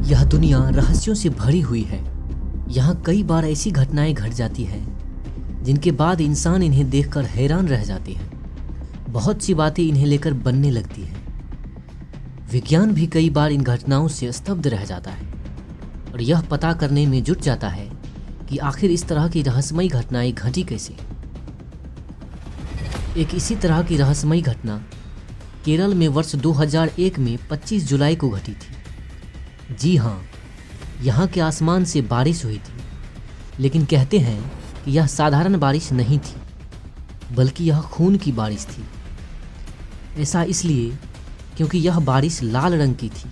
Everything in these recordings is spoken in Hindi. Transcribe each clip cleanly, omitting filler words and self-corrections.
यह दुनिया रहस्यों से भरी हुई है। यहाँ कई बार ऐसी घटनाएं घट जाती हैं जिनके बाद इंसान इन्हें देखकर हैरान रह जाते हैं। बहुत सी बातें इन्हें लेकर बनने लगती हैं। विज्ञान भी कई बार इन घटनाओं से स्तब्ध रह जाता है और यह पता करने में जुट जाता है कि आखिर इस तरह की रहस्यमयी घटनाएं घटी कैसे। एक इसी तरह की रहस्यमयी घटना केरल में वर्ष 2001 में 25 जुलाई को घटी थी। जी हाँ, यहाँ के आसमान से बारिश हुई थी, लेकिन कहते हैं कि यह साधारण बारिश नहीं थी, बल्कि यह खून की बारिश थी। ऐसा इसलिए क्योंकि यह बारिश लाल रंग की थी।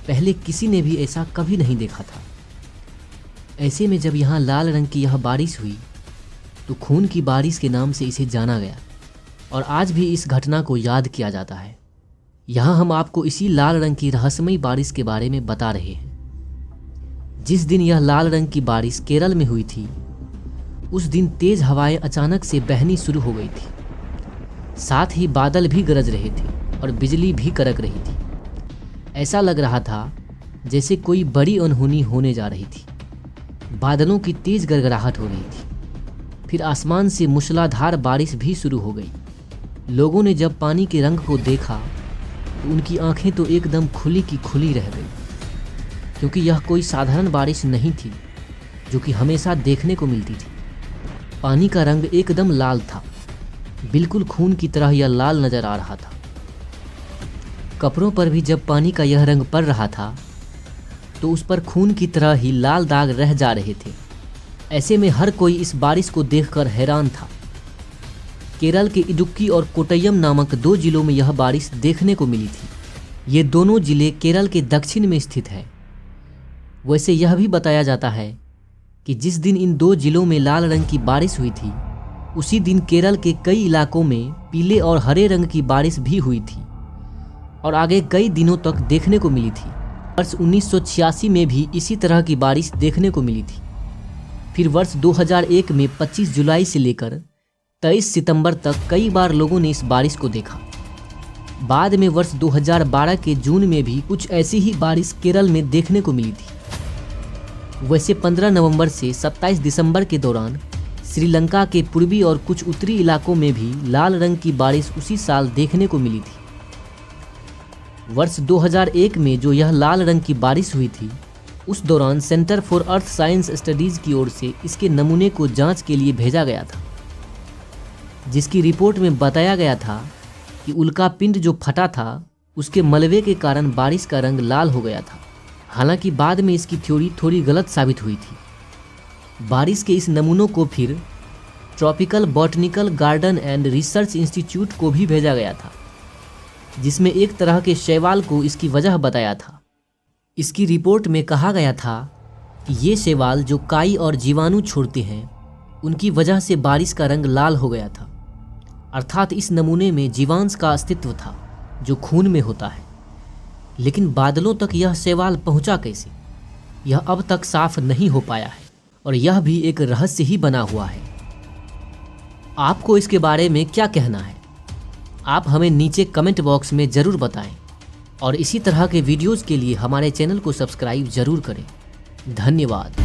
पहले किसी ने भी ऐसा कभी नहीं देखा था। ऐसे में जब यहाँ लाल रंग की यह बारिश हुई तो खून की बारिश के नाम से इसे जाना गया और आज भी इस घटना को याद किया जाता है। यहाँ हम आपको इसी लाल रंग की रहस्यमयी बारिश के बारे में बता रहे हैं। जिस दिन यह लाल रंग की बारिश केरल में हुई थी, उस दिन तेज हवाएं अचानक से बहनी शुरू हो गई थी। साथ ही बादल भी गरज रहे थे और बिजली भी कड़क रही थी। ऐसा लग रहा था जैसे कोई बड़ी अनहोनी होने जा रही थी। बादलों की तेज गड़गड़ाहट हो रही थी। फिर आसमान से मूसलाधार बारिश भी शुरू हो गई। लोगों ने जब पानी के रंग को देखा तो उनकी आंखें तो एकदम खुली की खुली रह गई, क्योंकि यह कोई साधारण बारिश नहीं थी जो कि हमेशा देखने को मिलती थी। पानी का रंग एकदम लाल था, बिल्कुल खून की तरह यह लाल नजर आ रहा था। कपड़ों पर भी जब पानी का यह रंग पड़ रहा था तो उस पर खून की तरह ही लाल दाग रह जा रहे थे। ऐसे में हर कोई इस बारिश को देखकर हैरान था। केरल के इडुक्की और कोट्टयम नामक 2 जिलों में यह बारिश देखने को मिली थी। ये दोनों जिले केरल के दक्षिण में स्थित है। वैसे यह भी बताया जाता है कि जिस दिन इन 2 जिलों में लाल रंग की बारिश हुई थी, उसी दिन केरल के कई इलाकों में पीले और हरे रंग की बारिश भी हुई थी और आगे कई दिनों तक देखने को मिली थी। वर्ष 1986 में भी इसी तरह की बारिश देखने को मिली थी। फिर वर्ष 2001 में 25 जुलाई से लेकर 23 सितंबर तक कई बार लोगों ने इस बारिश को देखा। बाद में वर्ष 2012 के जून में भी कुछ ऐसी ही बारिश केरल में देखने को मिली थी। वैसे 15 नवंबर से 27 दिसंबर के दौरान श्रीलंका के पूर्वी और कुछ उत्तरी इलाकों में भी लाल रंग की बारिश उसी साल देखने को मिली थी। वर्ष 2001 में जो यह लाल रंग की बारिश हुई थी, उस दौरान centre for earth science studies की ओर से इसके नमूने को जांच के लिए भेजा गया था, जिसकी रिपोर्ट में बताया गया था कि उल्का पिंड जो फटा था उसके मलबे के कारण बारिश का रंग लाल हो गया था। हालांकि बाद में इसकी थ्योरी थोड़ी गलत साबित हुई थी। बारिश के इस नमूनों को फिर tropical botanical garden and research institute को भी भेजा गया था, जिसमें एक तरह के शैवाल को इसकी वजह बताया था। इसकी रिपोर्ट में कहा गया था कि ये शैवाल जो काई और जीवाणु छोड़ते हैं, उनकी वजह से बारिश का रंग लाल हो गया था। अर्थात इस नमूने में जीवांश का अस्तित्व था जो खून में होता है। लेकिन बादलों तक यह शैवाल पहुंचा कैसे, यह अब तक साफ नहीं हो पाया है और यह भी एक रहस्य ही बना हुआ है। आपको इसके बारे में क्या कहना है? आप हमें नीचे कमेंट बॉक्स में ज़रूर बताएं और इसी तरह के वीडियोज़ के लिए हमारे चैनल को सब्सक्राइब ज़रूर करें। धन्यवाद।